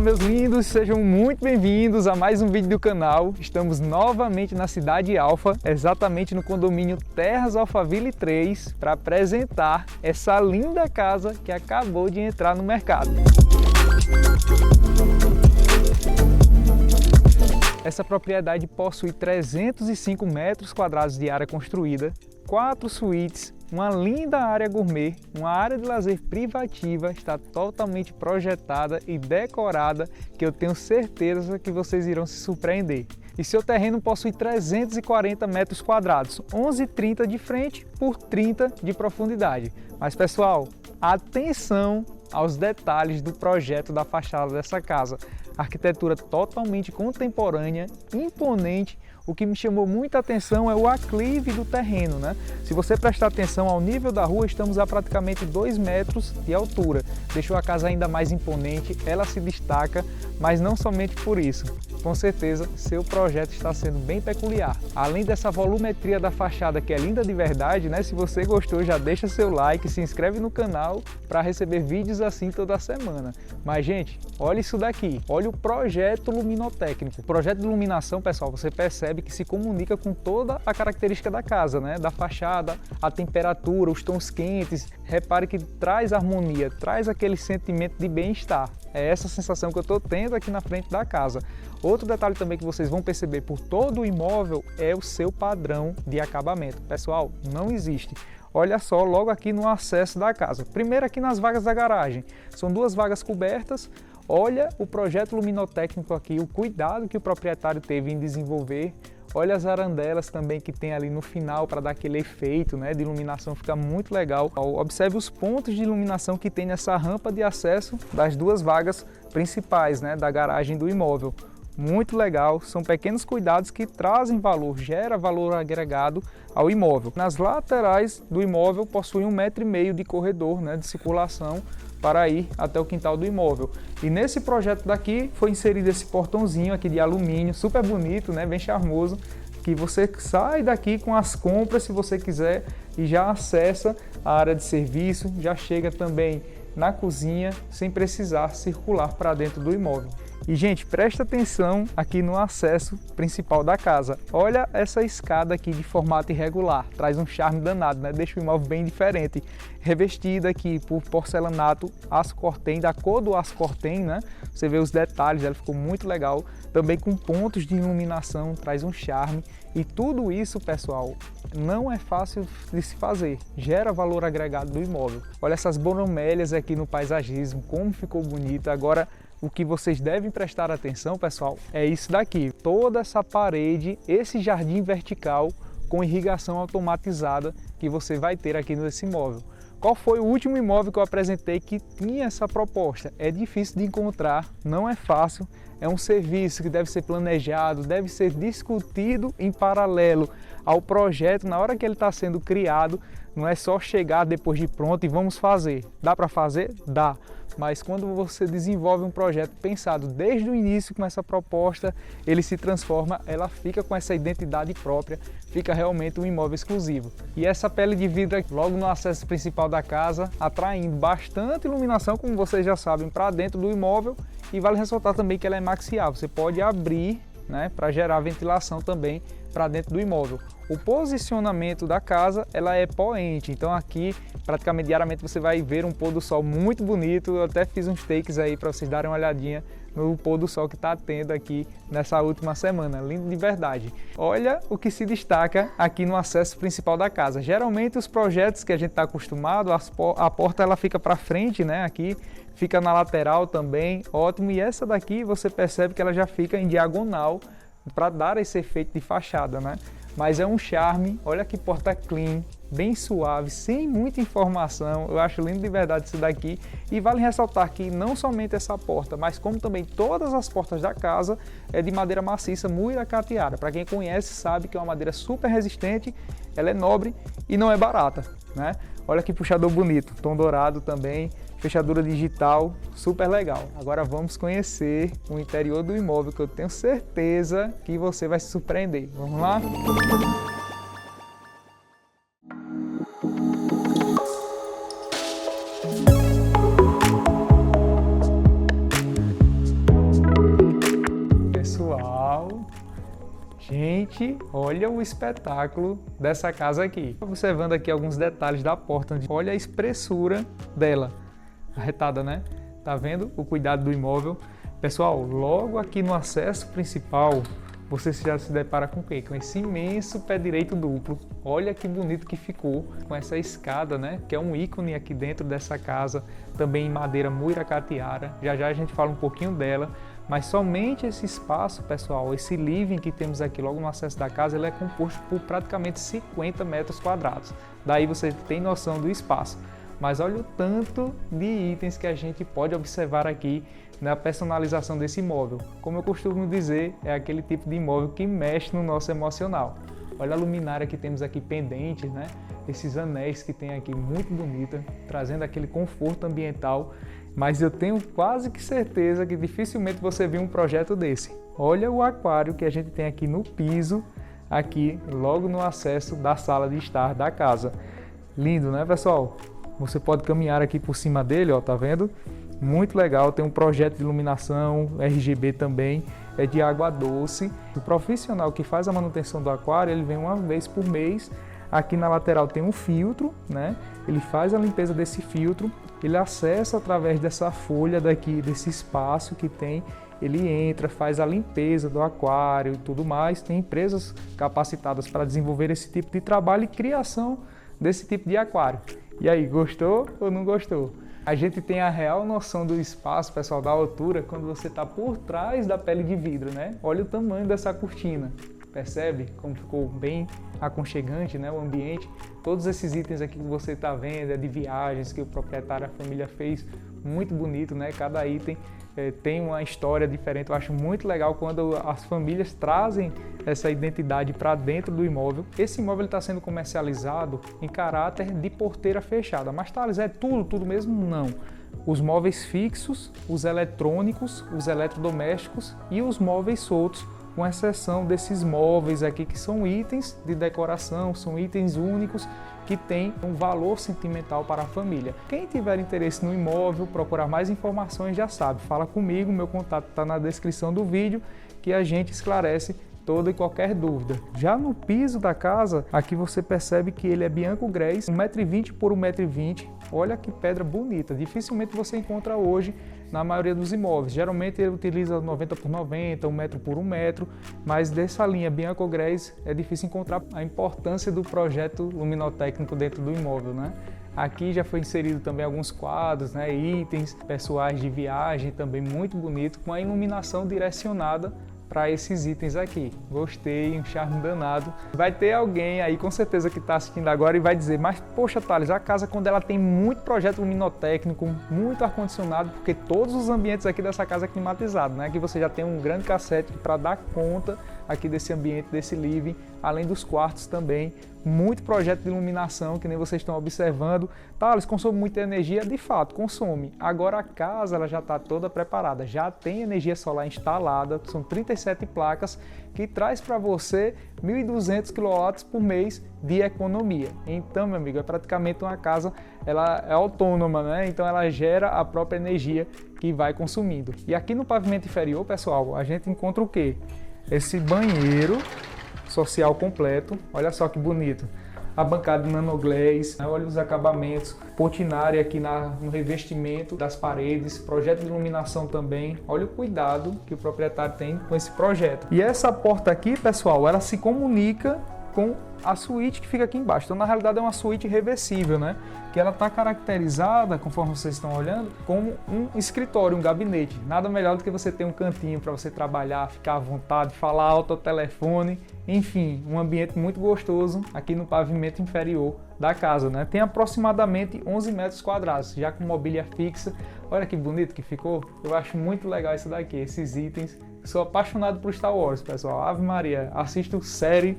meus lindos, sejam muito bem-vindos a mais um vídeo do canal. Estamos novamente na Cidade Alfa, exatamente no condomínio Terras Alphaville 3, para apresentar essa linda casa que acabou de entrar no mercado. Essa propriedade possui 305 metros quadrados de área construída, 4 suítes, uma linda área gourmet, uma área de lazer privativa, está totalmente projetada e decorada, que eu tenho certeza que vocês irão se surpreender. E seu terreno possui 340 metros quadrados, 11,30 de frente por 30 de profundidade. Mas pessoal, atenção aos detalhes do projeto da fachada dessa casa. Arquitetura totalmente contemporânea, imponente. O que me chamou muita atenção é o aclive do terreno, né? Se você prestar atenção ao nível da rua, estamos a praticamente 2 metros de altura. Deixou a casa ainda mais imponente, ela se destaca, mas não somente por isso. Com certeza, seu projeto está sendo bem peculiar. Além dessa volumetria da fachada, que é linda de verdade, né? Se você gostou, já deixa seu like, se inscreve no canal para receber vídeos assim toda semana. Mas, gente, olha isso daqui. Olha o projeto luminotécnico. O projeto de iluminação, pessoal, você percebe que se comunica com toda a característica da casa, né? Da fachada, a temperatura, os tons quentes. Repare que traz harmonia, traz aquele sentimento de bem-estar. É essa sensação que eu estou tendo aqui na frente da casa. Outro detalhe também que vocês vão perceber por todo o imóvel é o seu padrão de acabamento. Pessoal, não existe. Olha só, logo aqui no acesso da casa. Primeiro aqui nas vagas da garagem. São 2 vagas cobertas. Olha o projeto luminotécnico aqui, o cuidado que o proprietário teve em desenvolver. Olha as arandelas também que tem ali no final para dar aquele efeito, né, de iluminação, fica muito legal. Observe os pontos de iluminação que tem nessa rampa de acesso das 2 vagas principais, né, da garagem do imóvel. Muito legal, são pequenos cuidados que trazem valor, gera valor agregado ao imóvel. Nas laterais do imóvel possui 1,5 m de corredor, né, de circulação para ir até o quintal do imóvel. E nesse projeto daqui foi inserido esse portãozinho aqui de alumínio, super bonito, né, bem charmoso, que você sai daqui com as compras se você quiser e já acessa a área de serviço, já chega também na cozinha sem precisar circular para dentro do imóvel. E, gente, presta atenção aqui no acesso principal da casa. Olha essa escada aqui de formato irregular, traz um charme danado, né? Deixa o imóvel bem diferente. Revestida aqui por porcelanato aço cortem, da cor do aço cortem, né? Você vê os detalhes, ela ficou muito legal. Também com pontos de iluminação, traz um charme. E tudo isso, pessoal, não é fácil de se fazer. Gera valor agregado do imóvel. Olha essas bromélias aqui no paisagismo, como ficou bonita. Agora, o que vocês devem prestar atenção, pessoal, é isso daqui. Toda essa parede, esse jardim vertical com irrigação automatizada que você vai ter aqui nesse imóvel. Qual foi o último imóvel que eu apresentei que tinha essa proposta? É difícil de encontrar, não é fácil. É um serviço que deve ser planejado, deve ser discutido em paralelo ao projeto. Na hora que ele está sendo criado, não é só chegar depois de pronto e vamos fazer. Dá para fazer? Dá. Mas quando você desenvolve um projeto pensado desde o início com essa proposta, ele se transforma, ela fica com essa identidade própria, fica realmente um imóvel exclusivo. E essa pele de vidro aqui, logo no acesso principal da casa, atraindo bastante iluminação, como vocês já sabem, para dentro do imóvel. E vale ressaltar também que ela é maxial, você pode abrir, né, para gerar ventilação também para dentro do imóvel. O posicionamento da casa, ela é poente, então aqui praticamente diariamente você vai ver um pôr do sol muito bonito. Eu até fiz uns takes aí para vocês darem uma olhadinha no pôr do sol que está tendo aqui nessa última semana, lindo de verdade. Olha o que se destaca aqui no acesso principal da casa. Geralmente os projetos que a gente está acostumado, a porta ela fica para frente, né, aqui fica na lateral também, ótimo. E essa daqui você percebe que ela já fica em diagonal para dar esse efeito de fachada, né? Mas é um charme. Olha que porta clean, bem suave, sem muita informação. Eu acho lindo de verdade isso daqui. E vale ressaltar que não somente essa porta, mas como também todas as portas da casa é de madeira maciça, muiracateada. Para quem conhece sabe que é uma madeira super resistente, ela é nobre e não é barata, né? Olha que puxador bonito, tom dourado também, fechadura digital, super legal. Agora vamos conhecer o interior do imóvel, que eu tenho certeza que você vai se surpreender. Vamos lá? Gente, olha o espetáculo dessa casa aqui. Observando aqui alguns detalhes da porta, olha a espessura dela, arretada, né? Tá vendo o cuidado do imóvel? Pessoal, logo aqui no acesso principal, você já se depara com o quê? Com esse imenso pé direito duplo. Olha que bonito que ficou com essa escada, né? Que é um ícone aqui dentro dessa casa, também em madeira muiracatiara. Já já a gente fala um pouquinho dela. Mas somente esse espaço, pessoal, esse living que temos aqui logo no acesso da casa, ele é composto por praticamente 50 metros quadrados. Daí você tem noção do espaço. Mas olha o tanto de itens que a gente pode observar aqui na personalização desse imóvel. Como eu costumo dizer, é aquele tipo de imóvel que mexe no nosso emocional. Olha a luminária que temos aqui pendentes, né? Esses anéis que tem aqui, muito bonita, trazendo aquele conforto ambiental. Mas eu tenho quase que certeza que dificilmente você viu um projeto desse. Olha o aquário que a gente tem aqui no piso, aqui logo no acesso da sala de estar da casa. Lindo, né, pessoal? Você pode caminhar aqui por cima dele, ó, tá vendo? Muito legal, tem um projeto de iluminação, RGB também, é de água doce. O profissional que faz a manutenção do aquário, ele vem uma vez por mês. Aqui na lateral tem um filtro, né? Ele faz a limpeza desse filtro, ele acessa através dessa folha daqui, desse espaço que tem, ele entra, faz a limpeza do aquário e tudo mais. Tem empresas capacitadas para desenvolver esse tipo de trabalho e criação desse tipo de aquário. E aí, gostou ou não gostou? A gente tem a real noção do espaço, pessoal, da altura, quando você está por trás da pele de vidro, né? Olha o tamanho dessa cortina. Percebe como ficou bem aconchegante, né, o ambiente? Todos esses itens aqui que você está vendo é de viagens que o proprietário, a família fez, muito bonito, né? Cada item tem uma história diferente. Eu acho muito legal quando as famílias trazem essa identidade para dentro do imóvel. Esse imóvel está sendo comercializado em caráter de porteira fechada. Mas, Thales, é tudo mesmo? Não. Os móveis fixos, os eletrônicos, os eletrodomésticos e os móveis soltos, com exceção desses móveis aqui que são itens de decoração, são itens únicos que têm um valor sentimental para a família. Quem tiver interesse no imóvel, procurar mais informações, já sabe, fala comigo, meu contato está na descrição do vídeo, que a gente esclarece toda e qualquer dúvida. Já no piso da casa, aqui você percebe que ele é bianco grés, 1,20 m por 1,20 m. Olha que pedra bonita, dificilmente você encontra hoje na maioria dos imóveis. Geralmente ele utiliza 90 por 90, 1 metro por 1 metro, mas dessa linha bianco grés é difícil encontrar. A importância do projeto luminotécnico dentro do imóvel, né? Aqui já foi inserido também alguns quadros, né, itens pessoais de viagem, também muito bonito, com a iluminação direcionada para esses itens aqui. Gostei, um charme danado. Vai ter alguém aí com certeza que está assistindo agora e vai dizer, mas poxa, Thales, a casa quando ela tem muito projeto luminotécnico, muito ar-condicionado, porque todos os ambientes aqui dessa casa é climatizado, né? Aqui você já tem um grande cassete para dar conta aqui desse ambiente, desse living, além dos quartos também. Muito projeto de iluminação, que nem vocês estão observando. Thales, consome muita energia? De fato, consome. Agora a casa ela já está toda preparada, já tem energia solar instalada, são 37 placas, que traz para você 1.200 kW por mês de economia. Então, meu amigo, é praticamente uma casa, ela é autônoma, né? Então ela gera a própria energia que vai consumindo. E aqui no pavimento inferior, pessoal, a gente encontra o quê? Esse banheiro social completo, olha só que bonito. A bancada de nanoglass, olha os acabamentos, portinari aqui no revestimento das paredes, projeto de iluminação também. Olha o cuidado que o proprietário tem com esse projeto. E essa porta aqui, pessoal, ela se comunica com a suíte que fica aqui embaixo. Então, na realidade, é uma suíte reversível, né? Que ela está caracterizada, conforme vocês estão olhando, como um escritório, um gabinete. Nada melhor do que você ter um cantinho para você trabalhar, ficar à vontade, falar alto ao telefone. Enfim, um ambiente muito gostoso aqui no pavimento inferior da casa, né? Tem aproximadamente 11 metros quadrados, já com mobília fixa. Olha que bonito que ficou. Eu acho muito legal isso daqui, esses itens. Sou apaixonado por Star Wars, pessoal. Ave Maria, assisto série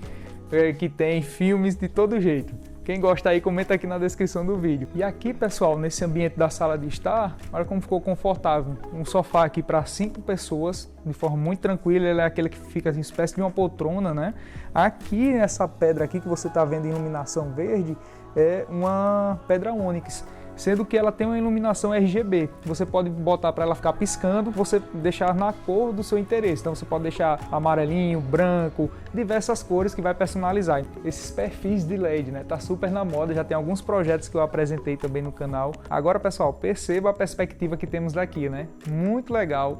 que tem filmes de todo jeito. Quem gosta aí, comenta aqui na descrição do vídeo. E aqui, pessoal, nesse ambiente da sala de estar, olha como ficou confortável. Um sofá aqui para 5 pessoas, de forma muito tranquila. Ele é aquele que fica em espécie de uma poltrona, né? Aqui, essa pedra aqui que você está vendo em iluminação verde, é uma pedra ônix. sendo que ela tem uma iluminação RGB. Você pode botar para ela ficar piscando, você deixar na cor do seu interesse. Então você pode deixar amarelinho, branco, diversas cores que vai personalizar. Esses perfis de LED, né? Tá super na moda, já tem alguns projetos que eu apresentei também no canal. Agora, pessoal, perceba a perspectiva que temos daqui, né? Muito legal.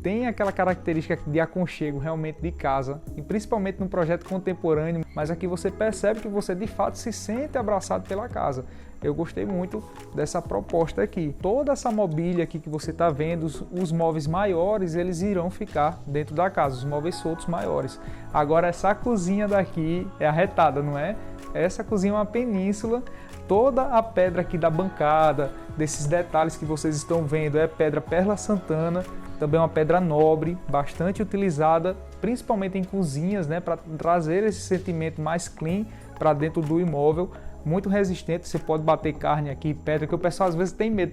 Tem aquela característica de aconchego realmente de casa, e principalmente num projeto contemporâneo, mas aqui você percebe que você de fato se sente abraçado pela casa. Eu gostei muito dessa proposta aqui. Toda essa mobília aqui que você está vendo, os móveis maiores, eles irão ficar dentro da casa, os móveis soltos maiores. Agora essa cozinha daqui é arretada, não é? Essa cozinha é uma península. Toda a pedra aqui da bancada, desses detalhes que vocês estão vendo, é pedra Perla Santana. Também uma pedra nobre, bastante utilizada, principalmente em cozinhas, né, para trazer esse sentimento mais clean para dentro do imóvel. Muito resistente, você pode bater carne aqui, pedra, que o pessoal às vezes tem medo,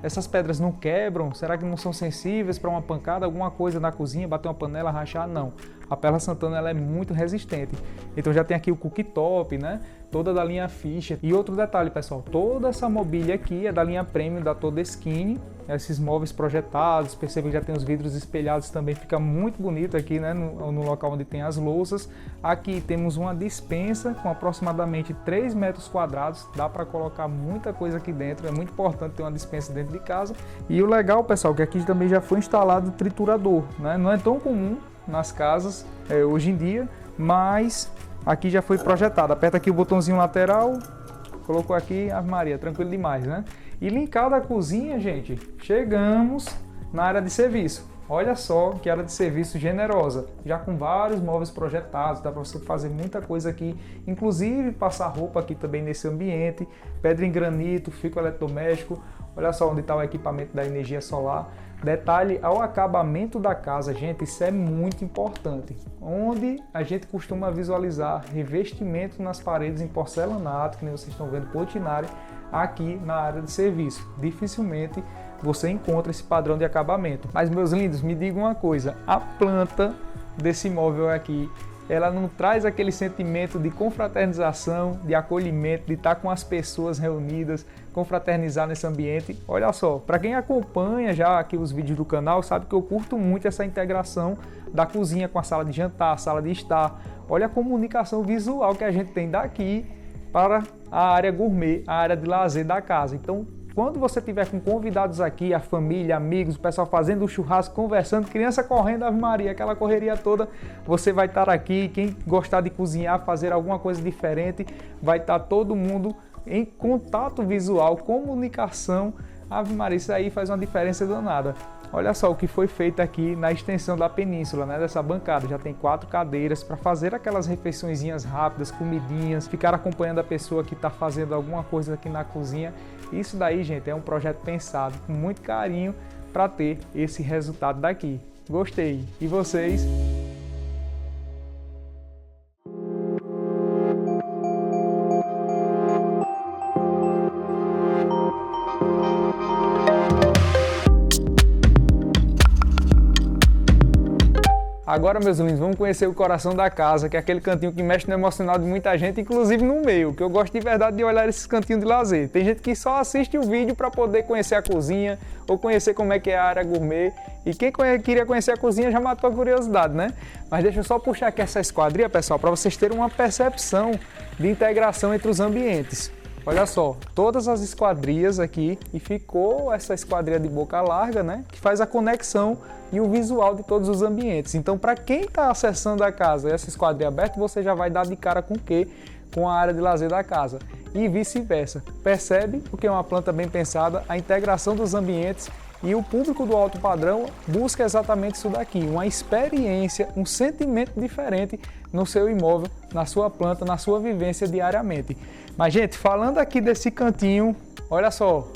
essas pedras não quebram? Será que não são sensíveis para uma pancada, alguma coisa na cozinha, bater uma panela, rachar? Não. A Perla Santana ela é muito resistente. Então já tem aqui o cooktop, né? Toda da linha Fischer. E outro detalhe, pessoal, toda essa mobília aqui é da linha Premium da Todeskine. Esses móveis projetados, percebe que já tem os vidros espelhados também, fica muito bonito aqui, né, no local onde tem as louças. Aqui temos uma despensa com aproximadamente 3 metros quadrados, dá para colocar muita coisa aqui dentro, é muito importante ter uma despensa dentro de casa. E o legal, pessoal, que aqui também já foi instalado triturador, né, não é tão comum nas casas hoje em dia, mas aqui já foi projetado. Aperta aqui o botãozinho lateral, colocou aqui, Ave Maria, tranquilo demais, né? E linkada a cozinha, gente, chegamos na área de serviço. Olha só que área de serviço generosa, já com vários móveis projetados, dá para você fazer muita coisa aqui, inclusive passar roupa aqui também nesse ambiente, pedra em granito, fico eletrodoméstico, olha só onde está o equipamento da energia solar. Detalhe ao acabamento da casa, gente, isso é muito importante. Onde a gente costuma visualizar revestimento nas paredes em porcelanato, que nem vocês estão vendo, Portinari, aqui na área de serviço. Dificilmente você encontra esse padrão de acabamento. Mas, meus lindos, me digam uma coisa, a planta desse imóvel aqui, ela não traz aquele sentimento de confraternização, de acolhimento, de estar com as pessoas reunidas, confraternizar nesse ambiente. Olha só, para quem acompanha já aqui os vídeos do canal, sabe que eu curto muito essa integração da cozinha com a sala de jantar, sala de estar. Olha a comunicação visual que a gente tem daqui para a área gourmet, a área de lazer da casa. Então, quando você tiver com convidados aqui, a família, amigos, o pessoal fazendo o churrasco, conversando, criança correndo, Ave Maria, aquela correria toda, você vai estar aqui. Quem gostar de cozinhar, fazer alguma coisa diferente, vai estar todo mundo em contato visual, comunicação. Ave Maria, isso aí faz uma diferença danada. Olha só o que foi feito aqui na extensão da península, né, dessa bancada. Já tem 4 cadeiras para fazer aquelas refeiçõezinhas rápidas, comidinhas, ficar acompanhando a pessoa que está fazendo alguma coisa aqui na cozinha. Isso daí, gente, é um projeto pensado com muito carinho para ter esse resultado daqui. Gostei. E vocês? Agora, meus lindos, vamos conhecer o coração da casa, que é aquele cantinho que mexe no emocional de muita gente, inclusive no meu, que eu gosto de verdade de olhar esses cantinhos de lazer. Tem gente que só assiste o vídeo para poder conhecer a cozinha ou conhecer como é que é a área gourmet. E quem queria conhecer a cozinha já matou a curiosidade, né? Mas deixa eu só puxar aqui essa esquadria, pessoal, para vocês terem uma percepção de integração entre os ambientes. Olha só, todas as esquadrias aqui, e ficou essa esquadria de boca larga, né, que faz a conexão e o visual de todos os ambientes. Então, para quem está acessando a casa e essa esquadria aberta, você já vai dar de cara com o quê? Com a área de lazer da casa. E vice-versa. Percebe? Porque é uma planta bem pensada, a integração dos ambientes. E o público do alto padrão busca exatamente isso daqui, uma experiência, um sentimento diferente no seu imóvel, na sua planta, na sua vivência diariamente. Mas, gente, falando aqui desse cantinho, olha só,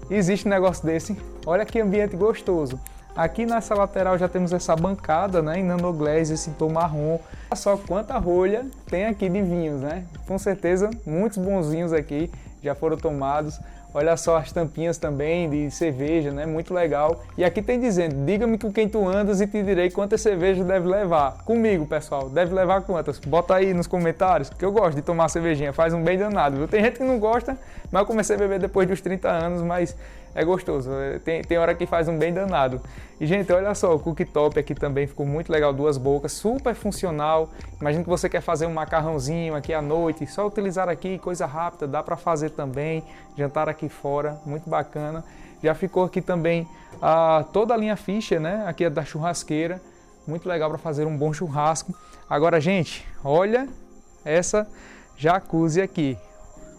existe um negócio desse, olha que ambiente gostoso. Aqui nessa lateral já temos essa bancada, né, em nanoglass, esse tom marrom. Olha só quanta rolha tem aqui de vinhos, né? Com certeza, muitos bons vinhos aqui já foram tomados. Olha só as tampinhas também de cerveja, né? Muito legal. E aqui tem dizendo, diga-me com quem tu andas e te direi quantas cervejas deve levar. Comigo, pessoal, deve levar quantas? Bota aí nos comentários, que eu gosto de tomar cervejinha, faz um bem danado, viu? Tem gente que não gosta, mas eu comecei a beber depois dos 30 anos, mas é gostoso, tem hora que faz um bem danado. E gente, olha só, o cooktop aqui também ficou muito legal, duas bocas, super funcional. Imagina que você quer fazer um macarrãozinho aqui à noite, só utilizar aqui, coisa rápida, dá para fazer também, jantar aqui fora, muito bacana. Já ficou aqui também toda a linha Fischer, né? Aqui é da churrasqueira, muito legal para fazer um bom churrasco. Agora, gente, olha essa jacuzzi aqui,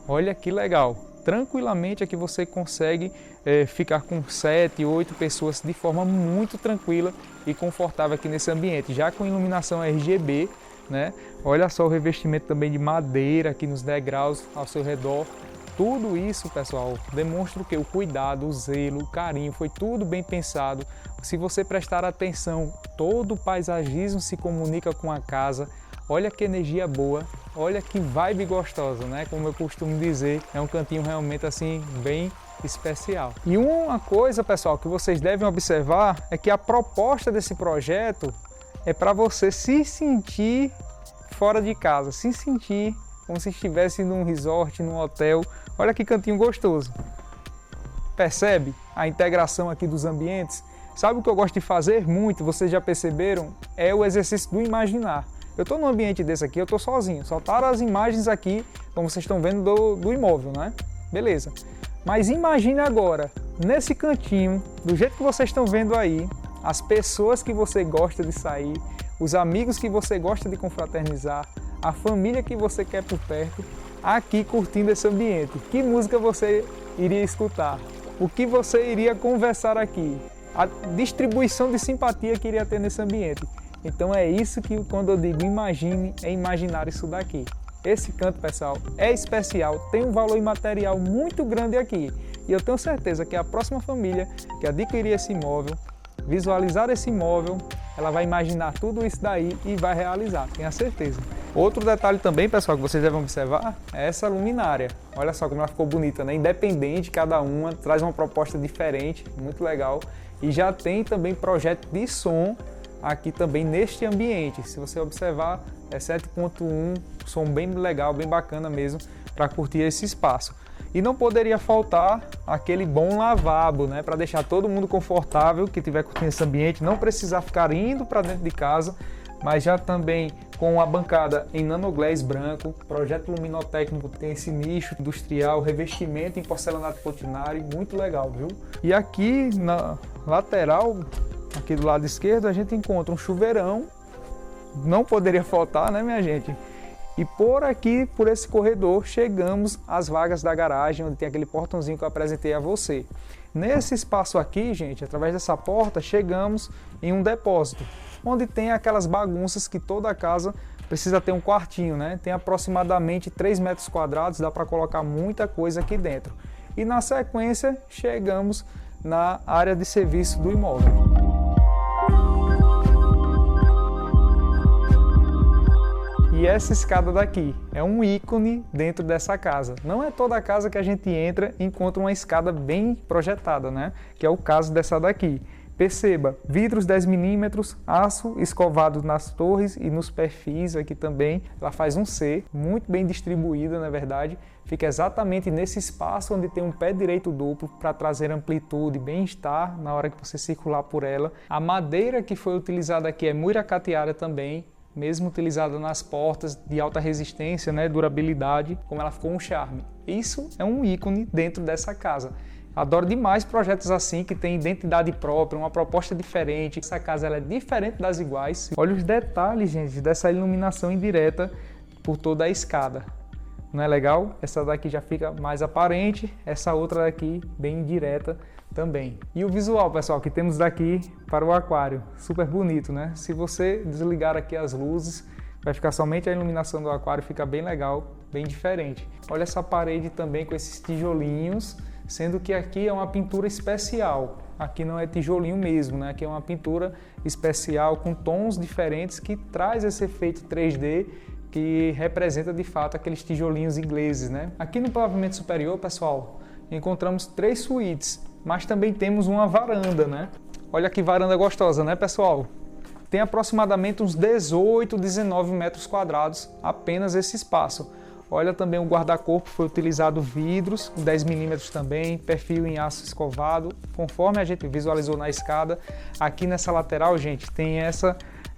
olha que legal. Tranquilamente aqui você consegue ficar com 7, 8 pessoas de forma muito tranquila e confortável aqui nesse ambiente, já com iluminação RGB, né? Olha só o revestimento também de madeira aqui nos degraus ao seu redor. Tudo isso, pessoal, demonstra o que? O cuidado, o zelo, o carinho, foi tudo bem pensado. Se você prestar atenção, todo o paisagismo se comunica com a casa. Olha que energia boa, olha que vibe gostosa, né? Como eu costumo dizer, é um cantinho realmente assim bem especial. E uma coisa, pessoal, que vocês devem observar é que a proposta desse projeto é para você se sentir fora de casa, se sentir como se estivesse num resort, num hotel. Olha que cantinho gostoso. Percebe a integração aqui dos ambientes? Sabe o que eu gosto de fazer muito, vocês já perceberam? É o exercício do imaginar. Eu estou num ambiente desse aqui, eu estou sozinho, soltaram as imagens aqui, como vocês estão vendo, do imóvel, né? Beleza. Mas imagine agora, nesse cantinho, do jeito que vocês estão vendo aí, as pessoas que você gosta de sair, os amigos que você gosta de confraternizar, a família que você quer por perto, aqui curtindo esse ambiente. Que música você iria escutar? O que você iria conversar aqui? A distribuição de simpatia que iria ter nesse ambiente. Então é isso que quando eu digo imagine, é imaginar isso daqui. Esse canto, pessoal, é especial, tem um valor imaterial muito grande aqui. E eu tenho certeza que a próxima família que adquirir esse imóvel, visualizar esse imóvel, ela vai imaginar tudo isso daí e vai realizar, tenho a certeza. Outro detalhe também, pessoal, que vocês devem observar é essa luminária. Olha só como ela ficou bonita, né? Independente, cada uma traz uma proposta diferente, muito legal. E já tem também projeto de som aqui também neste ambiente. Se você observar, é 7.1, som bem legal, bem bacana mesmo, para curtir esse espaço. E não poderia faltar aquele bom lavabo, né, para deixar todo mundo confortável que estiver curtindo esse ambiente, não precisar ficar indo para dentro de casa, mas já também com a bancada em nanoglass branco, projeto luminotécnico que tem esse nicho industrial, revestimento em porcelanato Portinari, muito legal, viu? E aqui na lateral, aqui do lado esquerdo, a gente encontra um chuveirão, não poderia faltar, né, minha gente? E por aqui, por esse corredor, chegamos às vagas da garagem, onde tem aquele portãozinho que eu apresentei a você. Nesse espaço aqui, gente, através dessa porta, chegamos em um depósito, onde tem aquelas bagunças que toda casa precisa ter um quartinho, né? Tem aproximadamente 3 metros quadrados, dá para colocar muita coisa aqui dentro. E na sequência, chegamos na área de serviço do imóvel. E essa escada daqui é um ícone dentro dessa casa. Não é toda casa que a gente entra e encontra uma escada bem projetada, né? Que é o caso dessa daqui. Perceba, vidros 10 milímetros, aço escovado nas torres e nos perfis aqui também. Ela faz um C, muito bem distribuída, na verdade. Fica exatamente nesse espaço onde tem um pé direito duplo para trazer amplitude e bem-estar na hora que você circular por ela. A madeira que foi utilizada aqui é muiracatiara também, mesmo utilizada nas portas, de alta resistência, né, durabilidade, como ela ficou um charme. Isso é um ícone dentro dessa casa. Adoro demais projetos assim, que tem identidade própria, uma proposta diferente. Essa casa ela é diferente das iguais. Olha os detalhes, gente, dessa iluminação indireta por toda a escada. Não é legal? Essa daqui já fica mais aparente, essa outra daqui bem indireta também. E o visual, pessoal, que temos daqui para o aquário, super bonito, né? Se você desligar aqui as luzes, vai ficar somente a iluminação do aquário, fica bem legal, bem diferente. Olha essa parede também com esses tijolinhos, sendo que aqui é uma pintura especial. Aqui não é tijolinho mesmo, né? Aqui é uma pintura especial com tons diferentes que traz esse efeito 3D que representa de fato aqueles tijolinhos ingleses, né? Aqui no pavimento superior, pessoal, encontramos 3 suítes, mas também temos uma varanda, né? Olha que varanda gostosa, né, pessoal? Tem aproximadamente uns 18, 19 metros quadrados apenas esse espaço. Olha também o guarda-corpo, foi utilizado vidros, 10 milímetros também, perfil em aço escovado, conforme a gente visualizou na escada. Aqui nessa lateral, gente, tem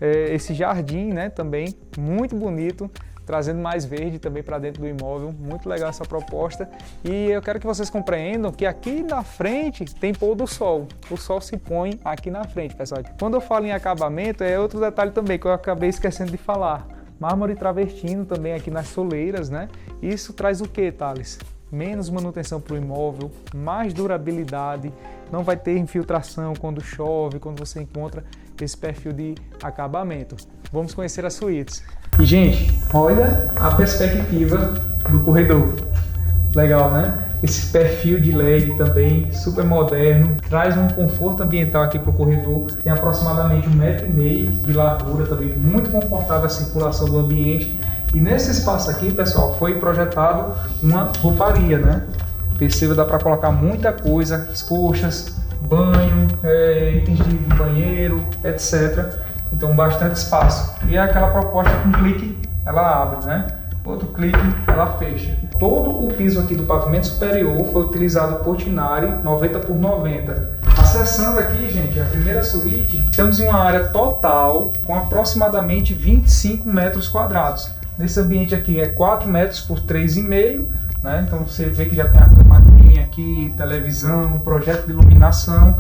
esse jardim, né, também muito bonito, trazendo mais verde também para dentro do imóvel. Muito legal essa proposta. E eu quero que vocês compreendam que aqui na frente tem pôr do sol. O sol se põe aqui na frente, pessoal. Quando eu falo em acabamento, é outro detalhe também que eu acabei esquecendo de falar. Mármore travertino também aqui nas soleiras, né? Isso traz o que, Thales? Menos manutenção para o imóvel, mais durabilidade, não vai ter infiltração quando chove, quando você encontra esse perfil de acabamento. Vamos conhecer as suítes. E, gente, olha a perspectiva do corredor. Legal, né? Esse perfil de LED também, super moderno, traz um conforto ambiental aqui para o corredor. Tem aproximadamente 1,5 metro de largura, também muito confortável a circulação do ambiente. E nesse espaço aqui, pessoal, foi projetado uma rouparia, né? Perceba, dá para colocar muita coisa, as coxas, banho, itens de banheiro, etc. Então, bastante espaço. E é aquela proposta com clique, ela abre, né? Outro clique, ela fecha. Todo o piso aqui do pavimento superior foi utilizado Portinari 90 por 90. Acessando aqui, gente, a primeira suíte, estamos em uma área total com aproximadamente 25 metros quadrados. Nesse ambiente aqui é 4 metros por 3,5, né? Então você vê que já tem a camadinha aqui, televisão, projeto de iluminação.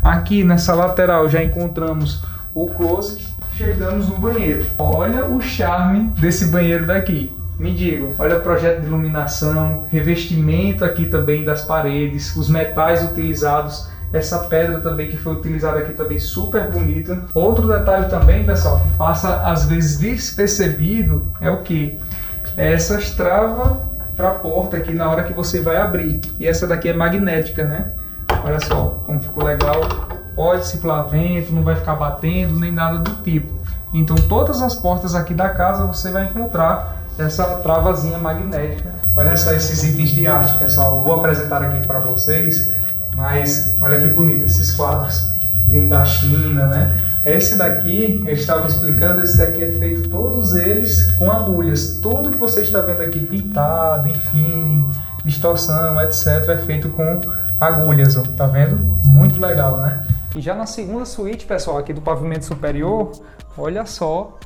Aqui nessa lateral já encontramos o closet. Chegamos no banheiro. Olha o charme desse banheiro daqui. Me digam, olha o projeto de iluminação, revestimento aqui também das paredes, os metais utilizados, essa pedra também que foi utilizada aqui também super bonita. Outro detalhe também, pessoal, que passa às vezes despercebido é o que? É essas travas para a porta aqui na hora que você vai abrir. E essa daqui é magnética, né? Olha só como ficou legal. Pode circular vento, não vai ficar batendo, nem nada do tipo. Então todas as portas aqui da casa você vai encontrar essa travazinha magnética. Olha só esses itens de arte, pessoal. Eu vou apresentar aqui para vocês, mas olha que bonito esses quadros. Vindo da China, né? Esse daqui, eles estavam explicando, esse daqui é feito todos eles com agulhas. Tudo que você está vendo aqui pintado, enfim, distorção, etc. é feito com agulhas, ó. Tá vendo? Muito legal, né? E já na segunda suíte, pessoal, aqui do pavimento superior, olha só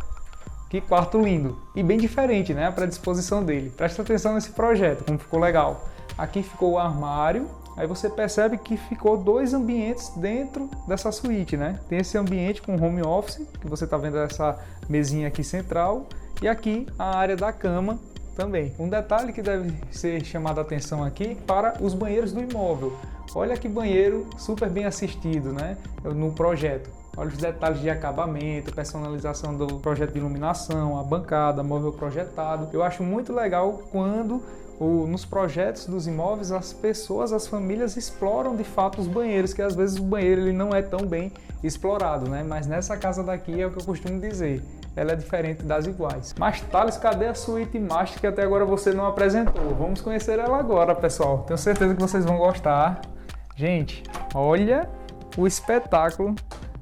que quarto lindo e bem diferente, né, a predisposição dele. Presta atenção nesse projeto, como ficou legal. Aqui ficou o armário, aí você percebe que ficou 2 ambientes dentro dessa suíte, né? Tem esse ambiente com home office, que você está vendo essa mesinha aqui central, e aqui a área da cama também. Um detalhe que deve ser chamado a atenção aqui para os banheiros do imóvel. Olha que banheiro super bem assistido, né, no projeto. Olha os detalhes de acabamento, personalização do projeto de iluminação, a bancada, móvel projetado. Eu acho muito legal quando nos projetos dos imóveis as pessoas, as famílias exploram de fato os banheiros, que às vezes o banheiro ele não é tão bem explorado, né? Mas nessa casa daqui é o que eu costumo dizer. Ela é diferente das iguais. Mas Thales, cadê a suíte master que até agora você não apresentou? Vamos conhecer ela agora, pessoal. Tenho certeza que vocês vão gostar. Gente, olha o espetáculo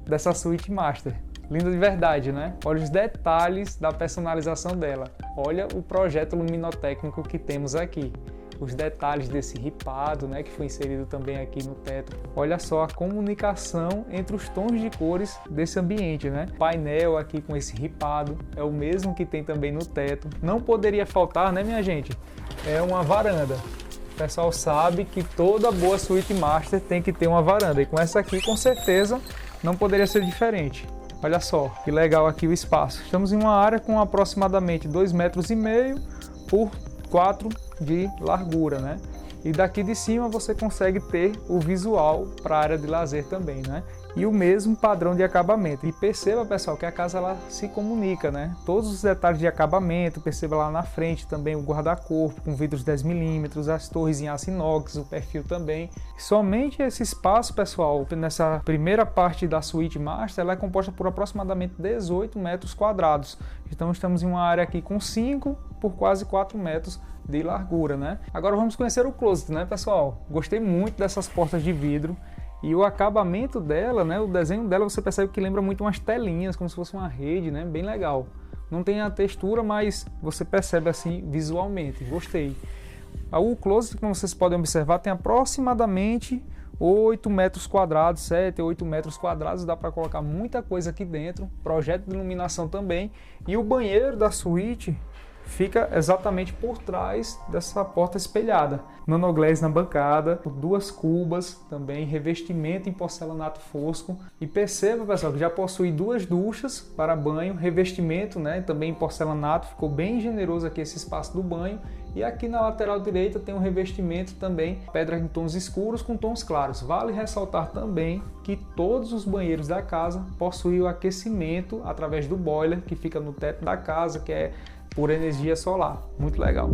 dessa suíte master. Linda de verdade, né? Olha os detalhes da personalização dela. Olha o projeto luminotécnico que temos aqui. Os detalhes desse ripado, né, que foi inserido também aqui no teto. Olha só a comunicação entre os tons de cores desse ambiente, né? Painel aqui com esse ripado é o mesmo que tem também no teto. Não poderia faltar, né, minha gente? É uma varanda. O pessoal sabe que toda boa suíte master tem que ter uma varanda. E com essa aqui, com certeza, não poderia ser diferente. Olha só que legal aqui o espaço. Estamos em uma área com aproximadamente 2,5 metros por 4 de largura, né? E daqui de cima você consegue ter o visual para a área de lazer também, né? E o mesmo padrão de acabamento. E perceba, pessoal, que a casa ela se comunica, né? Todos os detalhes de acabamento, perceba lá na frente também o guarda-corpo com vidros 10 milímetros, as torres em aço inox, o perfil também. Somente esse espaço, pessoal, nessa primeira parte da suíte master, ela é composta por aproximadamente 18 metros quadrados. Então estamos em uma área aqui com 5 por quase 4 metros de largura, né? Agora vamos conhecer o closet, né, pessoal? Gostei muito dessas portas de vidro e o acabamento dela, né, o desenho dela, você percebe que lembra muito umas telinhas, como se fosse uma rede, né? Bem legal. Não tem a textura, mas você percebe assim visualmente. Gostei. O closet, como vocês podem observar, tem aproximadamente 8 metros quadrados, 7 ou 8 metros quadrados, dá para colocar muita coisa aqui dentro, projeto de iluminação também, e o banheiro da suíte fica exatamente por trás dessa porta espelhada. Nanoglass na bancada, 2 cubas também, revestimento em porcelanato fosco. E perceba, pessoal, que já possui 2 duchas para banho, revestimento, né, também em porcelanato, ficou bem generoso aqui esse espaço do banho. E aqui na lateral direita tem um revestimento também, pedra em tons escuros com tons claros. Vale ressaltar também que todos os banheiros da casa possuem o aquecimento através do boiler que fica no teto da casa, que é por energia solar. Muito legal.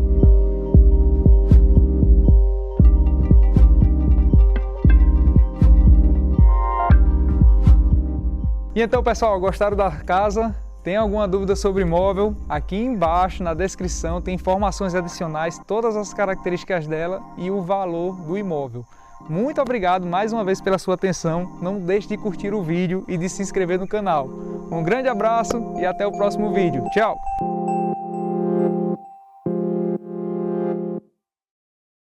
E então, pessoal, gostaram da casa? Tem alguma dúvida sobre imóvel? Aqui embaixo na descrição tem informações adicionais, todas as características dela e o valor do imóvel. Muito obrigado mais uma vez pela sua atenção. Não deixe de curtir o vídeo e de se inscrever no canal. Um grande abraço e até o próximo vídeo. Tchau!